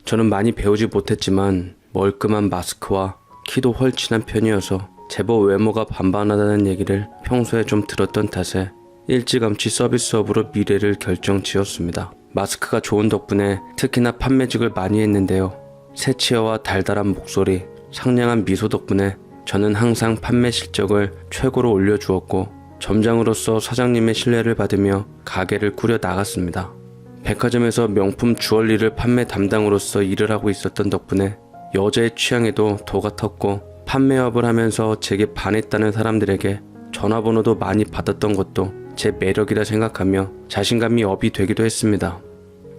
저는 많이 배우지 못했지만 멀끔한 마스크와 키도 헐친한 편이어서 제법 외모가 반반하다는 얘기를 평소에 좀 들었던 탓에 일찌감치 서비스업으로 미래를 결정지었습니다. 마스크가 좋은 덕분에 특히나 판매직을 많이 했는데요. 새치어와 달달한 목소리, 상냥한 미소 덕분에 저는 항상 판매 실적을 최고로 올려주었고 점장으로서 사장님의 신뢰를 받으며 가게를 꾸려 나갔습니다. 백화점에서 명품 주얼리를 판매 담당으로서 일을 하고 있었던 덕분에 여자의 취향에도 도가 텄고 판매업을 하면서 제게 반했다는 사람들에게 전화번호도 많이 받았던 것도 제 매력이라 생각하며 자신감이 업이 되기도 했습니다.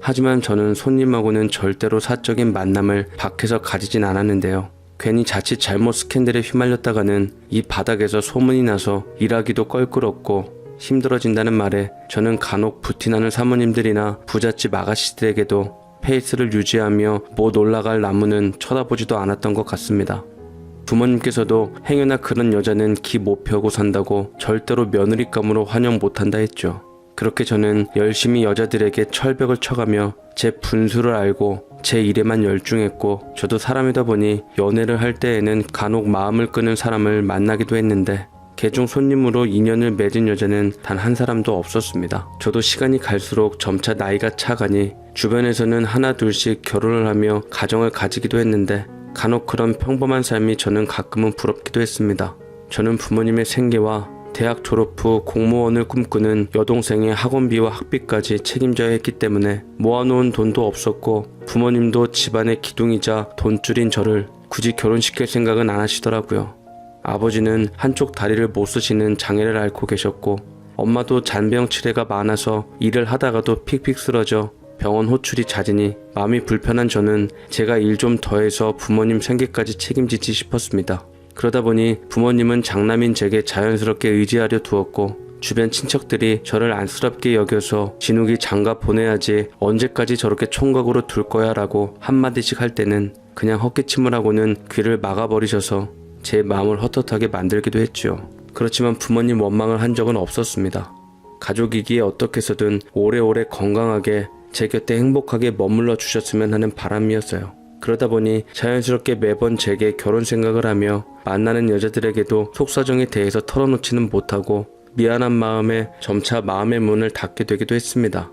하지만 저는 손님하고는 절대로 사적인 만남을 밖에서 가지진 않았는데요. 괜히 자칫 잘못 스캔들에 휘말렸다가는 이 바닥에서 소문이 나서 일하기도 껄끄럽고 힘들어진다는 말에 저는 간혹 부티나는 사모님들이나 부잣집 아가씨들에게도 페이스를 유지하며 못 올라갈 나무는 쳐다보지도 않았던 것 같습니다. 부모님께서도 행여나 그런 여자는 기 못 펴고 산다고 절대로 며느리감으로 환영 못한다 했죠. 그렇게 저는 열심히 여자들에게 철벽을 쳐가며 제 분수를 알고 제 일에만 열중했고 저도 사람이다 보니 연애를 할 때에는 간혹 마음을 끄는 사람을 만나기도 했는데 개중 손님으로 인연을 맺은 여자는 단 한 사람도 없었습니다. 저도 시간이 갈수록 점차 나이가 차가니 주변에서는 하나 둘씩 결혼을 하며 가정을 가지기도 했는데 간혹 그런 평범한 삶이 저는 가끔은 부럽기도 했습니다. 저는 부모님의 생계와 대학 졸업 후 공무원을 꿈꾸는 여동생의 학원비와 학비까지 책임져야 했기 때문에 모아놓은 돈도 없었고 부모님도 집안의 기둥이자 돈줄인 저를 굳이 결혼시킬 생각은 안 하시더라고요. 아버지는 한쪽 다리를 못 쓰시는 장애를 앓고 계셨고 엄마도 잔병 치레가 많아서 일을 하다가도 픽픽 쓰러져 병원 호출이 잦으니 마음이 불편한 저는 제가 일 좀 더해서 부모님 생계까지 책임지지 싶었습니다. 그러다 보니 부모님은 장남인 제게 자연스럽게 의지하려 두었고 주변 친척들이 저를 안쓰럽게 여겨서 진욱이 장가 보내야지 언제까지 저렇게 총각으로 둘 거야 라고 한마디씩 할 때는 그냥 헛기침을 하고는 귀를 막아버리셔서 제 마음을 헛헛하게 만들기도 했죠. 그렇지만 부모님 원망을 한 적은 없었습니다. 가족이기에 어떻게 해서든 오래오래 건강하게 제 곁에 행복하게 머물러 주셨으면 하는 바람이었어요. 그러다 보니 자연스럽게 매번 제게 결혼 생각을 하며 만나는 여자들에게도 속사정에 대해서 털어놓지는 못하고 미안한 마음에 점차 마음의 문을 닫게 되기도 했습니다.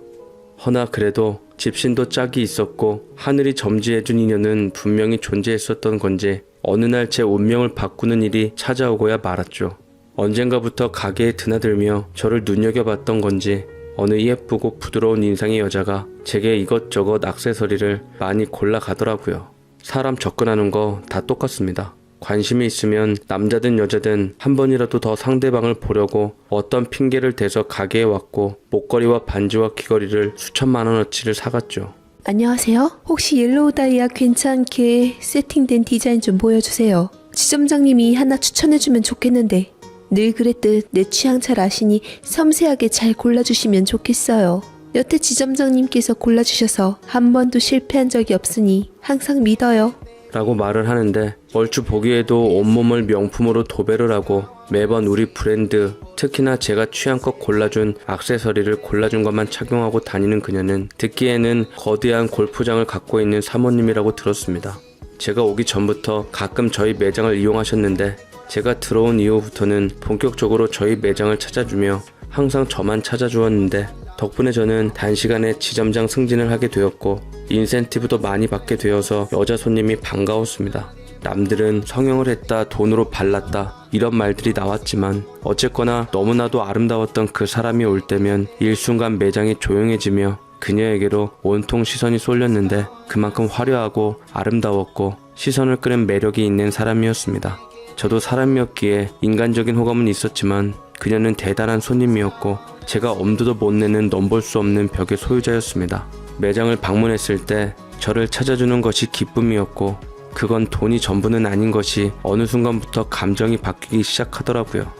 허나 그래도 집신도 짝이 있었고 하늘이 점지해준 인연은 분명히 존재했었던 건지 어느 날 제 운명을 바꾸는 일이 찾아오고야 말았죠. 언젠가부터 가게에 드나들며 저를 눈여겨봤던 건지 어느 예쁘고 부드러운 인상의 여자가 제게 이것저것 액세서리를 많이 골라가더라고요. 사람 접근하는 거 다 똑같습니다. 관심이 있으면 남자든 여자든 한 번이라도 더 상대방을 보려고 어떤 핑계를 대서 가게에 왔고 목걸이와 반지와 귀걸이를 수천만 원어치를 사갔죠. 안녕하세요. 혹시 옐로우 다이아 괜찮게 세팅된 디자인 좀 보여주세요. 지점장님이 하나 추천해주면 좋겠는데. 늘 그랬듯 내 취향 잘 아시니 섬세하게 잘 골라주시면 좋겠어요. 여태 지점장님께서 골라주셔서 한 번도 실패한 적이 없으니 항상 믿어요. 라고 말을 하는데 얼추 보기에도 온몸을 명품으로 도배를 하고 매번 우리 브랜드, 특히나 제가 취향껏 골라준 액세서리를 골라준 것만 착용하고 다니는 그녀는 듣기에는 거대한 골프장을 갖고 있는 사모님이라고 들었습니다. 제가 오기 전부터 가끔 저희 매장을 이용하셨는데 제가 들어온 이후부터는 본격적으로 저희 매장을 찾아주며 항상 저만 찾아주었는데 덕분에 저는 단시간에 지점장 승진을 하게 되었고 인센티브도 많이 받게 되어서 여자 손님이 반가웠습니다. 남들은 성형을 했다, 돈으로 발랐다 이런 말들이 나왔지만 어쨌거나 너무나도 아름다웠던 그 사람이 올 때면 일순간 매장이 조용해지며 그녀에게로 온통 시선이 쏠렸는데 그만큼 화려하고 아름다웠고 시선을 끄는 매력이 있는 사람이었습니다. 저도 사람이었기에 인간적인 호감은 있었지만 그녀는 대단한 손님이었고 제가 엄두도 못 내는 넘볼 수 없는 벽의 소유자였습니다. 매장을 방문했을 때 저를 찾아주는 것이 기쁨이었고 그건 돈이 전부는 아닌 것이 어느 순간부터 감정이 바뀌기 시작하더라고요.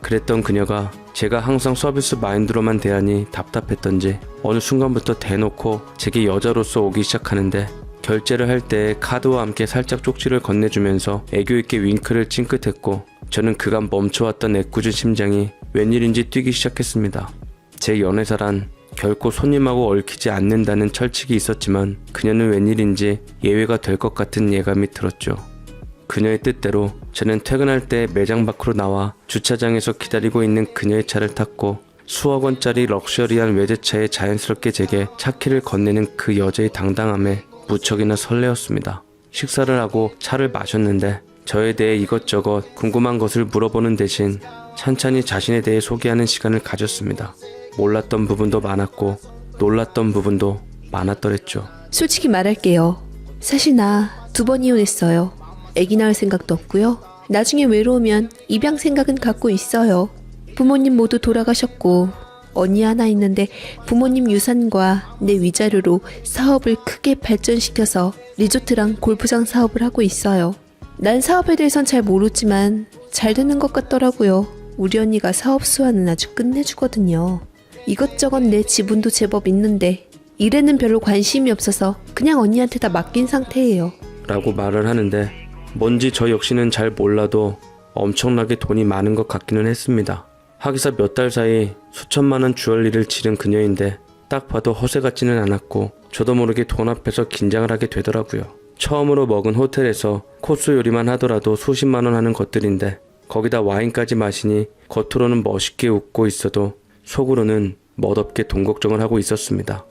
그랬던 그녀가 제가 항상 서비스 마인드로만 대하니 답답했던지 어느 순간부터 대놓고 제게 여자로서 오기 시작하는데 결제를 할 때 카드와 함께 살짝 쪽지를 건네주면서 애교있게 윙크를 찡긋했고 저는 그간 멈춰왔던 애꿎은 심장이 웬일인지 뛰기 시작했습니다. 제 연애사란 결코 손님하고 얽히지 않는다는 철칙이 있었지만 그녀는 웬일인지 예외가 될 것 같은 예감이 들었죠. 그녀의 뜻대로 저는 퇴근할 때 매장 밖으로 나와 주차장에서 기다리고 있는 그녀의 차를 탔고 수억 원짜리 럭셔리한 외제차에 자연스럽게 제게 차키를 건네는 그 여자의 당당함에 무척이나 설레었습니다. 식사를 하고 차를 마셨는데 저에 대해 이것저것 궁금한 것을 물어보는 대신 찬찬히 자신에 대해 소개하는 시간을 가졌습니다. 몰랐던 부분도 많았고 놀랐던 부분도 많았더랬죠. 솔직히 말할게요. 사실 나 2번 이혼했어요. 애기 낳을 생각도 없고요. 나중에 외로우면 입양 생각은 갖고 있어요. 부모님 모두 돌아가셨고 언니 하나 있는데 부모님 유산과 내 위자료로 사업을 크게 발전시켜서 리조트랑 골프장 사업을 하고 있어요. 난 사업에 대해선 잘 모르지만 잘 되는 것 같더라고요. 우리 언니가 사업 수완은 아주 끝내주거든요. 이것저것 내 지분도 제법 있는데 일에는 별로 관심이 없어서 그냥 언니한테 다 맡긴 상태예요. 라고 말을 하는데 뭔지 저 역시는 잘 몰라도 엄청나게 돈이 많은 것 같기는 했습니다. 하기사 몇 달 사이 수천만 원 주얼리를 지른 그녀인데 딱 봐도 허세 같지는 않았고 저도 모르게 돈 앞에서 긴장을 하게 되더라고요. 처음으로 먹은 호텔에서 코스 요리만 하더라도 수십만 원 하는 것들인데 거기다 와인까지 마시니 겉으로는 멋있게 웃고 있어도 속으로는 멋없게 돈 걱정을 하고 있었습니다.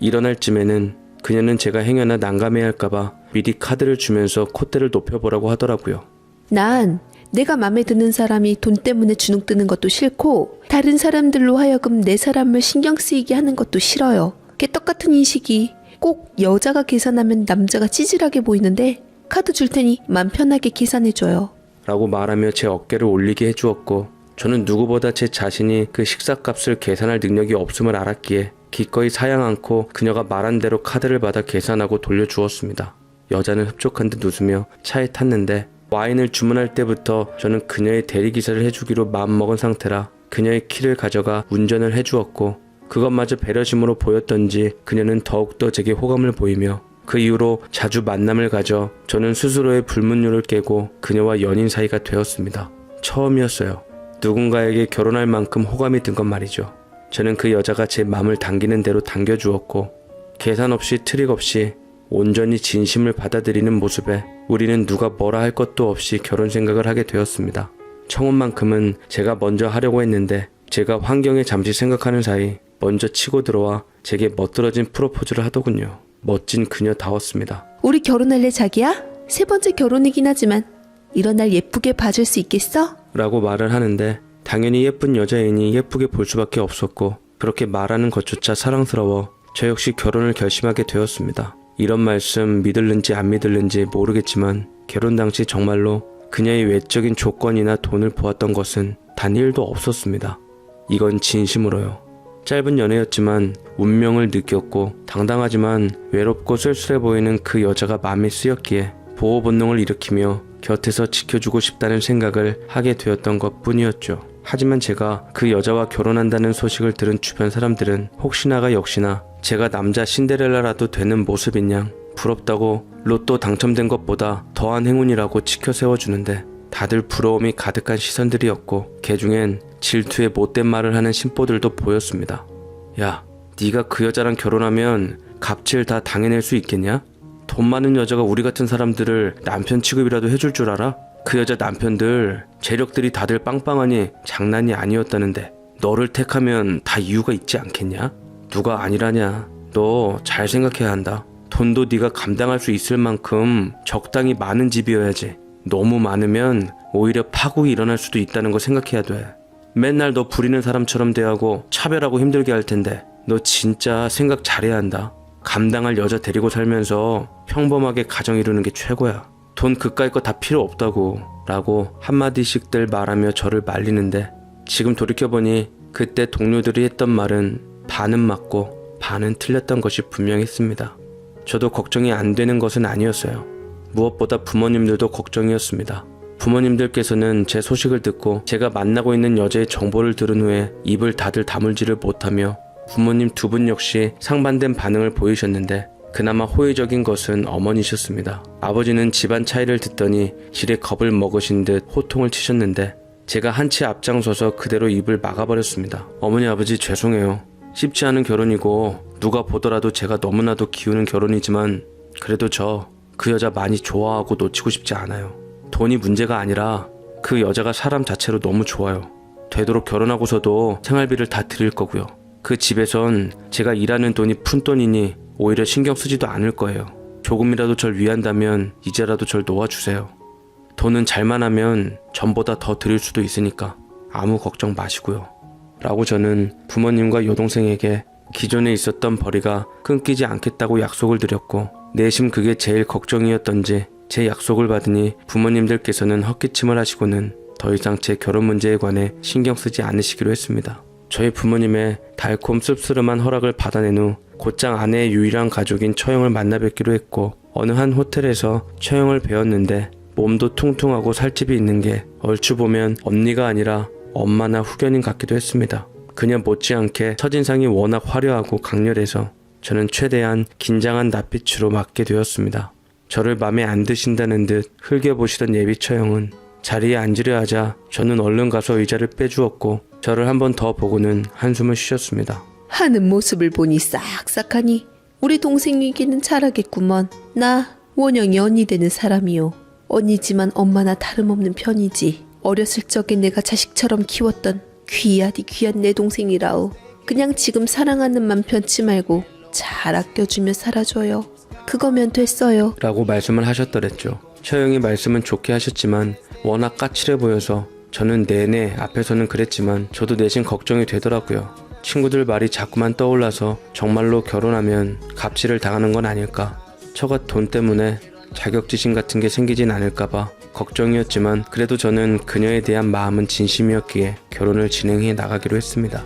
일어날 쯤에는 그녀는 제가 행여나 난감해 할까봐 미리 카드를 주면서 콧대를 높여보라고 하더라고요. 난 내가 맘에 드는 사람이 돈 때문에 주눅 드는 것도 싫고 다른 사람들로 하여금 내 사람을 신경 쓰이게 하는 것도 싫어요. 개떡같은 인식이 꼭 여자가 계산하면 남자가 찌질하게 보이는데 카드 줄 테니 맘 편하게 계산해줘요. 라고 말하며 제 어깨를 올리게 해주었고 저는 누구보다 제 자신이 그 식사값을 계산할 능력이 없음을 알았기에 기꺼이 사양 않고 그녀가 말한 대로 카드를 받아 계산하고 돌려주었습니다. 여자는 흡족한 듯 웃으며 차에 탔는데 와인을 주문할 때부터 저는 그녀의 대리기사를 해주기로 마음먹은 상태라 그녀의 키를 가져가 운전을 해주었고 그것마저 배려심으로 보였던지 그녀는 더욱더 제게 호감을 보이며 그 이후로 자주 만남을 가져 저는 스스로의 불문율을 깨고 그녀와 연인 사이가 되었습니다. 처음이었어요. 누군가에게 결혼할 만큼 호감이 든 건 말이죠. 저는 그 여자가 제 마음을 당기는 대로 당겨주었고 계산 없이 트릭 없이 온전히 진심을 받아들이는 모습에 우리는 누가 뭐라 할 것도 없이 결혼 생각을 하게 되었습니다. 청혼만큼은 제가 먼저 하려고 했는데 제가 환경에 잠시 생각하는 사이 먼저 치고 들어와 제게 멋들어진 프로포즈를 하더군요. 멋진 그녀다웠습니다. 우리 결혼할래 자기야? 3번째 결혼이긴 하지만 이런 날 예쁘게 봐줄 수 있겠어? 라고 말을 하는데 당연히 예쁜 여자이니 예쁘게 볼 수밖에 없었고 그렇게 말하는 것조차 사랑스러워 저 역시 결혼을 결심하게 되었습니다. 이런 말씀 믿을는지 안 믿을는지 모르겠지만 결혼 당시 정말로 그녀의 외적인 조건이나 돈을 보았던 것은 단 1도 없었습니다. 이건 진심으로요. 짧은 연애였지만 운명을 느꼈고 당당하지만 외롭고 쓸쓸해 보이는 그 여자가 마음에 쓰였기에 보호 본능을 일으키며 곁에서 지켜주고 싶다는 생각을 하게 되었던 것 뿐이었죠. 하지만 제가 그 여자와 결혼한다는 소식을 들은 주변 사람들은 혹시나가 역시나 제가 남자 신데렐라라도 되는 모습인 양 부럽다고 로또 당첨된 것보다 더한 행운이라고 치켜 세워주는데 다들 부러움이 가득한 시선들이었고 개중엔 질투에 못된 말을 하는 심보들도 보였습니다. 야, 네가 그 여자랑 결혼하면 값질 다 당해낼 수 있겠냐? 돈 많은 여자가 우리 같은 사람들을 남편 취급이라도 해줄 줄 알아? 그 여자 남편들 재력들이 다들 빵빵하니 장난이 아니었다는데 너를 택하면 다 이유가 있지 않겠냐? 누가 아니라냐? 너 잘 생각해야 한다. 돈도 네가 감당할 수 있을 만큼 적당히 많은 집이어야지. 너무 많으면 오히려 파국이 일어날 수도 있다는 거 생각해야 돼. 맨날 너 부리는 사람처럼 대하고 차별하고 힘들게 할 텐데 너 진짜 생각 잘해야 한다. 감당할 여자 데리고 살면서 평범하게 가정 이루는 게 최고야. 돈 그까이 거 다 필요 없다고 라고 한마디씩들 말하며 저를 말리는데 지금 돌이켜보니 그때 동료들이 했던 말은 반은 맞고 반은 틀렸던 것이 분명했습니다. 저도 걱정이 안 되는 것은 아니었어요. 무엇보다 부모님들도 걱정이었습니다. 부모님들께서는 제 소식을 듣고 제가 만나고 있는 여자의 정보를 들은 후에 입을 다들 다물지를 못하며 부모님 2분 역시 상반된 반응을 보이셨는데 그나마 호의적인 것은 어머니셨습니다. 아버지는 집안 차이를 듣더니 지레 겁을 먹으신 듯 호통을 치셨는데 제가 한치 앞장서서 그대로 입을 막아버렸습니다. 어머니 아버지 죄송해요. 쉽지 않은 결혼이고 누가 보더라도 제가 너무나도 기우는 결혼이지만 그래도 저 그 여자 많이 좋아하고 놓치고 싶지 않아요. 돈이 문제가 아니라 그 여자가 사람 자체로 너무 좋아요. 되도록 결혼하고서도 생활비를 다 드릴 거고요. 그 집에선 제가 일하는 돈이 푼돈이니 오히려 신경 쓰지도 않을 거예요. 조금이라도 절 위한다면 이제라도 절 놓아주세요. 돈은 잘만 하면 전보다 더 드릴 수도 있으니까 아무 걱정 마시고요. 라고 저는 부모님과 여동생에게 기존에 있었던 벌이가 끊기지 않겠다고 약속을 드렸고 내심 그게 제일 걱정이었던지 제 약속을 받으니 부모님들께서는 헛기침을 하시고는 더 이상 제 결혼 문제에 관해 신경 쓰지 않으시기로 했습니다. 저희 부모님의 달콤 씁쓸한 허락을 받아낸 후 곧장 아내의 유일한 가족인 처형을 만나 뵙기로 했고 어느 한 호텔에서 처형을 배웠는데 몸도 퉁퉁하고 살집이 있는 게 얼추 보면 언니가 아니라 엄마나 후견인 같기도 했습니다. 그녀 못지않게 첫인상이 워낙 화려하고 강렬해서 저는 최대한 긴장한 낯빛으로 맞게 되었습니다. 저를 맘에 안 드신다는 듯 흘겨보시던 예비 처형은 자리에 앉으려 하자 저는 얼른 가서 의자를 빼주었고 저를 한 번 더 보고는 한숨을 쉬셨습니다. 하는 모습을 보니 싹싹하니 우리 동생에게는 잘하겠구먼. 나 원영이 언니 되는 사람이요. 언니지만 엄마나 다름없는 편이지. 어렸을 적에 내가 자식처럼 키웠던 귀하디 귀한 내 동생이라오. 그냥 지금 사랑하는 맘 편치 말고 잘 아껴주며 살아줘요. 그거면 됐어요. 라고 말씀을 하셨더랬죠. 처형이 말씀은 좋게 하셨지만 워낙 까칠해 보여서 저는 내내 앞에서는 그랬지만 저도 내심 걱정이 되더라고요. 친구들 말이 자꾸만 떠올라서 정말로 결혼하면 갑질을 당하는 건 아닐까. 처가 돈 때문에 자격지심 같은 게 생기진 않을까봐 걱정이었지만 그래도 저는 그녀에 대한 마음은 진심이었기에 결혼을 진행해 나가기로 했습니다.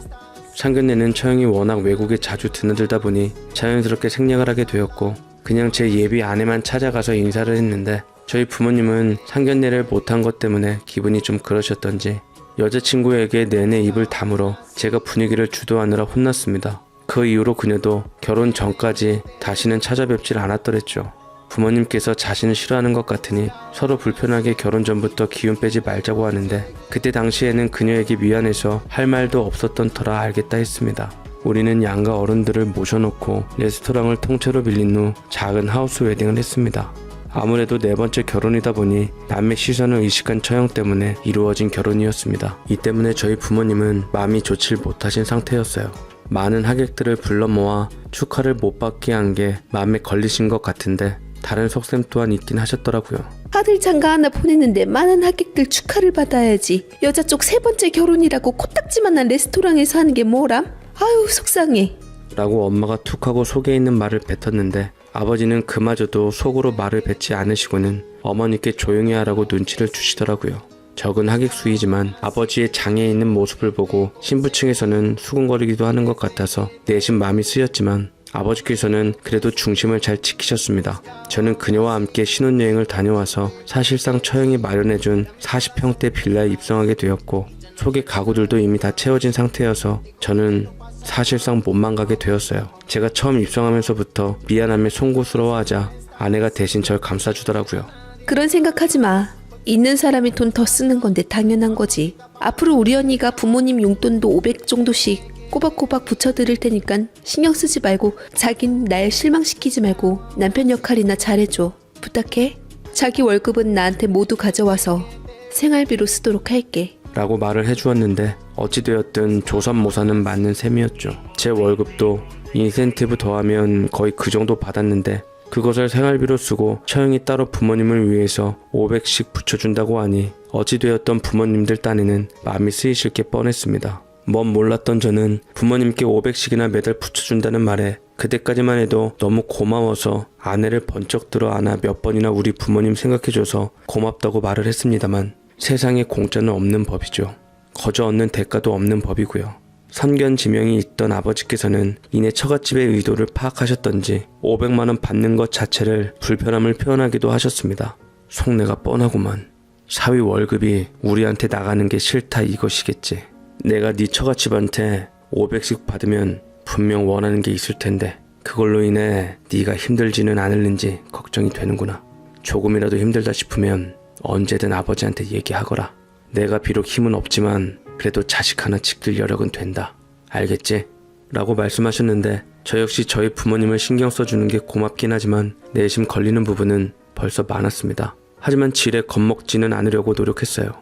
상견례는 처형이 워낙 외국에 자주 드나들다 보니 자연스럽게 생략을 하게 되었고 그냥 제 예비 아내만 찾아가서 인사를 했는데 저희 부모님은 상견례를 못한 것 때문에 기분이 좀 그러셨던지 여자친구에게 내내 입을 다물어 제가 분위기를 주도하느라 혼났습니다. 그 이후로 그녀도 결혼 전까지 다시는 찾아뵙질 않았더랬죠. 부모님께서 자신을 싫어하는 것 같으니 서로 불편하게 결혼 전부터 기운 빼지 말자고 하는데 그때 당시에는 그녀에게 미안해서 할 말도 없었던 터라 알겠다 했습니다. 우리는 양가 어른들을 모셔놓고 레스토랑을 통째로 빌린 후 작은 하우스 웨딩을 했습니다. 아무래도 네 번째 결혼이다 보니 남의 시선을 의식한 처형 때문에 이루어진 결혼이었습니다. 이 때문에 저희 부모님은 마음이 좋질 못하신 상태였어요. 많은 하객들을 불러 모아 축하를 못 받게 한 게 마음에 걸리신 것 같은데 다른 속셈 또한 있긴 하셨더라고요. 아들 장가 하나 보냈는데 많은 하객들 축하를 받아야지. 여자 쪽 세 번째 결혼이라고 코딱지만한 레스토랑에서 하는 게 뭐람? 아유 속상해. 라고 엄마가 툭 하고 속에 있는 말을 뱉었는데 아버지는 그마저도 속으로 말을 뱉지 않으시고는 어머니께 조용히 하라고 눈치를 주시더라고요. 적은 하객 수이지만 아버지의 장애 있는 모습을 보고 신부층에서는 수군거리기도 하는 것 같아서 내심 마음이 쓰였지만 아버지께서는 그래도 중심을 잘 지키셨습니다. 저는 그녀와 함께 신혼여행을 다녀와서 사실상 처형이 마련해준 40평대 빌라에 입성하게 되었고 속의 가구들도 이미 다 채워진 상태여서 저는 사실상 몸만 가게 되었어요. 제가 처음 입성하면서부터 미안함에 송구스러워하자 아내가 대신 절 감싸주더라고요. 그런 생각하지 마. 있는 사람이 돈 더 쓰는 건데 당연한 거지. 앞으로 우리 언니가 부모님 용돈도 500 정도씩 꼬박꼬박 붙여드릴 테니까 신경 쓰지 말고 자긴 날 실망시키지 말고 남편 역할이나 잘해줘. 부탁해. 자기 월급은 나한테 모두 가져와서 생활비로 쓰도록 할게. 라고 말을 해주었는데 어찌되었든 조선모사는 맞는 셈이었죠. 제 월급도 인센티브 더하면 거의 그 정도 받았는데 그것을 생활비로 쓰고 처형이 따로 부모님을 위해서 500씩 붙여준다고 하니 어찌되었던 부모님들 딴에는 마음이 쓰이실 게 뻔했습니다. 뭔 몰랐던 저는 부모님께 500씩이나 매달 붙여준다는 말에 그때까지만 해도 너무 고마워서 아내를 번쩍 들어 안아 몇 번이나 우리 부모님 생각해줘서 고맙다고 말을 했습니다만 세상에 공짜는 없는 법이죠. 거저 얻는 대가도 없는 법이고요. 선견지명이 있던 아버지께서는 이내 처갓집의 의도를 파악하셨던지 500만원 받는 것 자체를 불편함을 표현하기도 하셨습니다. 속내가 뻔하구만. 사위 월급이 우리한테 나가는 게 싫다 이것이겠지. 내가 네 처갓집한테 500씩 받으면 분명 원하는 게 있을 텐데 그걸로 인해 네가 힘들지는 않을는지 걱정이 되는구나. 조금이라도 힘들다 싶으면 언제든 아버지한테 얘기하거라. 내가 비록 힘은 없지만 그래도 자식 하나 지킬 여력은 된다. 알겠지? 라고 말씀하셨는데 저 역시 저희 부모님을 신경 써주는 게 고맙긴 하지만 내심 걸리는 부분은 벌써 많았습니다. 하지만 지레 겁먹지는 않으려고 노력했어요.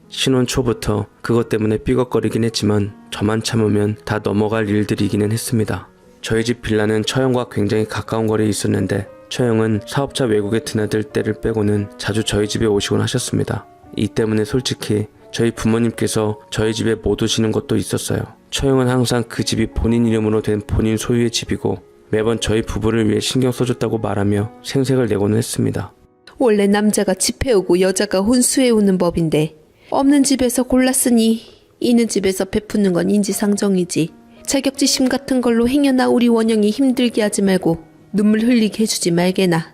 신혼 초부터 그것 때문에 삐걱거리긴 했지만 저만 참으면 다 넘어갈 일들이기는 했습니다. 저희 집 빌라는 처형과 굉장히 가까운 거리에 있었는데 처형은 사업차 외국에 드나들 때를 빼고는 자주 저희 집에 오시곤 하셨습니다. 이 때문에 솔직히 저희 부모님께서 저희 집에 못 오시는 것도 있었어요. 처형은 항상 그 집이 본인 이름으로 된 본인 소유의 집이고 매번 저희 부부를 위해 신경 써줬다고 말하며 생색을 내고는 했습니다. 원래 남자가 집해오고 여자가 혼수해오는 법인데 없는 집에서 골랐으니 있는 집에서 베푸는 건 인지상정이지. 자격지심 같은 걸로 행여나 우리 원영이 힘들게 하지 말고 눈물 흘리게 해주지 말게나.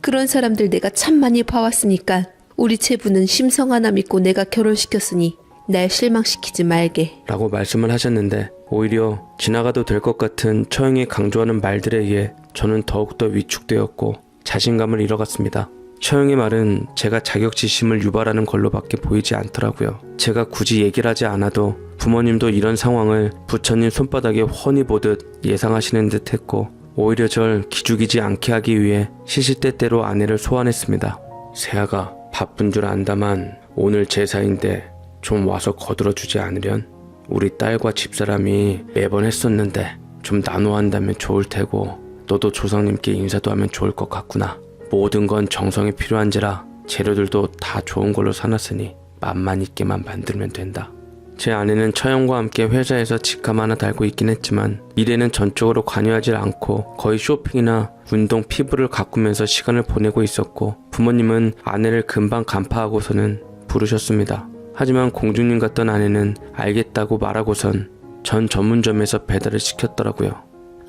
그런 사람들 내가 참 많이 봐왔으니까 우리 체부는 심성 하나 믿고 내가 결혼시켰으니 날 실망시키지 말게. 라고 말씀을 하셨는데 오히려 지나가도 될 것 같은 처형이 강조하는 말들에 의해 저는 더욱더 위축되었고 자신감을 잃어갔습니다. 처형의 말은 제가 자격지심을 유발하는 걸로밖에 보이지 않더라고요. 제가 굳이 얘기를 하지 않아도 부모님도 이런 상황을 부처님 손바닥에 훤히 보듯 예상하시는 듯 했고 오히려 절 기죽이지 않게 하기 위해 시시때때로 아내를 소환했습니다. 세아가 바쁜 줄 안다만 오늘 제사인데 좀 와서 거들어주지 않으련? 우리 딸과 집사람이 매번 했었는데 좀 나눠 한다면 좋을 테고 너도 조상님께 인사도 하면 좋을 것 같구나. 모든 건 정성이 필요한지라 재료들도 다 좋은 걸로 사놨으니 맛만 있게만 만들면 된다. 제 아내는 처형과 함께 회사에서 직함 하나 달고 있긴 했지만 일에는 전적으로 관여하지 않고 거의 쇼핑이나 운동, 피부를 가꾸면서 시간을 보내고 있었고 부모님은 아내를 금방 간파하고서는 부르셨습니다. 하지만 공주님 같던 아내는 알겠다고 말하고선 전 전문점에서 배달을 시켰더라고요.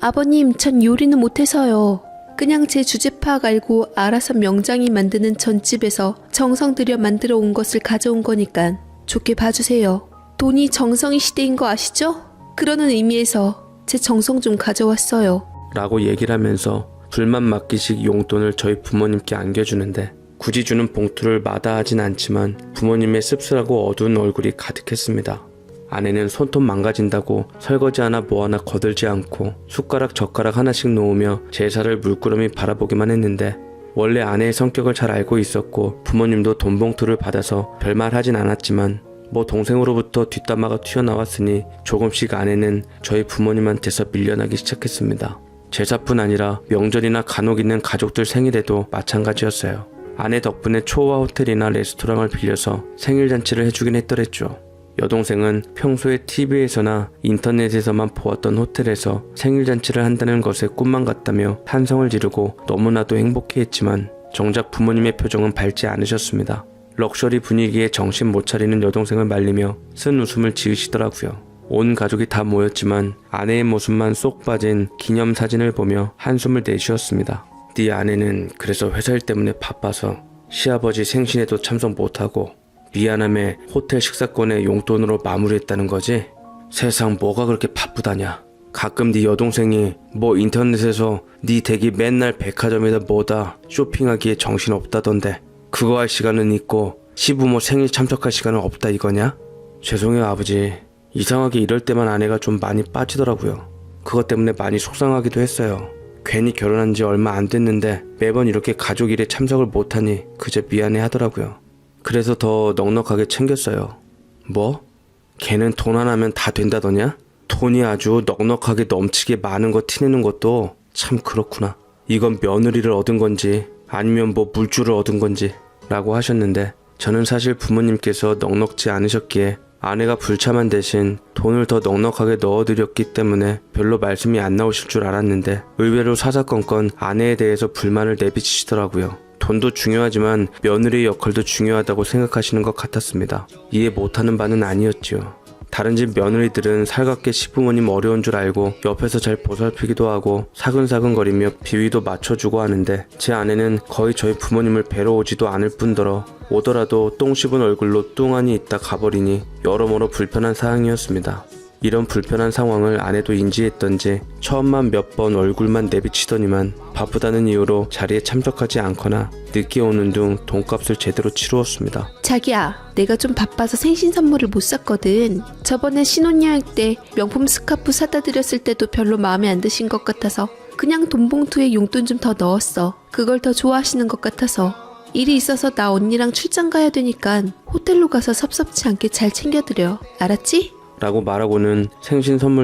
아버님, 전 요리는 못해서요. 그냥 제 주제 파악 알고 알아서 명장이 만드는 전집에서 정성 들여 만들어 온 것을 가져온 거니까 좋게 봐주세요. 돈이 정성이 시대인 거 아시죠? 그러는 의미에서 제 정성 좀 가져왔어요. 라고 얘기를 하면서 불만 맡기식 용돈을 저희 부모님께 안겨주는데 굳이 주는 봉투를 마다하진 않지만 부모님의 씁쓸하고 어두운 얼굴이 가득했습니다. 아내는 손톱 망가진다고 설거지 하나 뭐 하나 거들지 않고 숟가락 젓가락 하나씩 놓으며 제사를 물끄러미 바라보기만 했는데 원래 아내의 성격을 잘 알고 있었고 부모님도 돈 봉투를 받아서 별말 하진 않았지만 뭐 동생으로부터 뒷담화가 튀어나왔으니 조금씩 아내는 저희 부모님한테서 밀려나기 시작했습니다. 제사뿐 아니라 명절이나 간혹 있는 가족들 생일에도 마찬가지였어요. 아내 덕분에 초호화 호텔이나 레스토랑을 빌려서 생일잔치를 해주긴 했더랬죠. 여동생은 평소에 TV에서나 인터넷에서만 보았던 호텔에서 생일잔치를 한다는 것에 꿈만 같다며 탄성을 지르고 너무나도 행복해했지만 정작 부모님의 표정은 밝지 않으셨습니다. 럭셔리 분위기에 정신 못 차리는 여동생을 말리며 쓴 웃음을 지으시더라고요. 온 가족이 다 모였지만 아내의 모습만 쏙 빠진 기념사진을 보며 한숨을 내쉬었습니다. 네 아내는 그래서 회사 일 때문에 바빠서 시아버지 생신에도 참석 못하고 미안함에 호텔 식사권에 용돈으로 마무리했다는 거지? 세상 뭐가 그렇게 바쁘다냐. 가끔 네 여동생이 뭐 인터넷에서 네 댁이 맨날 백화점에다 뭐다 쇼핑하기에 정신없다던데 그거 할 시간은 있고 시부모 생일 참석할 시간은 없다 이거냐? 죄송해요 아버지. 이상하게 이럴 때만 아내가 좀 많이 빠지더라고요. 그것 때문에 많이 속상하기도 했어요. 괜히 결혼한 지 얼마 안 됐는데 매번 이렇게 가족 일에 참석을 못하니 그저 미안해 하더라고요. 그래서 더 넉넉하게 챙겼어요. 뭐? 걔는 돈 하나면 다 된다더냐? 돈이 아주 넉넉하게 넘치게 많은 거 티내는 것도 참 그렇구나. 이건 며느리를 얻은 건지 아니면 뭐 물줄을 얻은 건지 라고 하셨는데 저는 사실 부모님께서 넉넉지 않으셨기에 아내가 불참한 대신 돈을 더 넉넉하게 넣어드렸기 때문에 별로 말씀이 안 나오실 줄 알았는데 의외로 사사건건 아내에 대해서 불만을 내비치시더라고요. 돈도 중요하지만 며느리의 역할도 중요하다고 생각하시는 것 같았습니다. 이해 못하는 바는 아니었지요. 다른 집 며느리들은 살갑게 시부모님 어려운 줄 알고 옆에서 잘 보살피기도 하고 사근사근거리며 비위도 맞춰주고 하는데 제 아내는 거의 저희 부모님을 뵈러 오지도 않을 뿐더러 오더라도 똥 씹은 얼굴로 뚱하니 있다 가버리니 여러모로 불편한 사항이었습니다. 이런 불편한 상황을 아내도 인지했던지 처음만 몇 번 얼굴만 내비치더니만 바쁘다는 이유로 자리에 참석하지 않거나 늦게 오는 등 돈값을 제대로 치루었습니다. 자기야, 내가 좀 바빠서 생신 선물을 못 샀거든. 저번에 신혼여행 때 명품 스카프 사다 드렸을 때도 별로 마음에 안 드신 것 같아서 그냥 돈 봉투에 용돈 좀 더 넣었어. 그걸 더 좋아하시는 것 같아서. 일이 있어서 나 언니랑 출장 가야 되니까 호텔로 가서 섭섭지 않게 잘 챙겨드려. 알았지? 라고 말하고는 생신 선물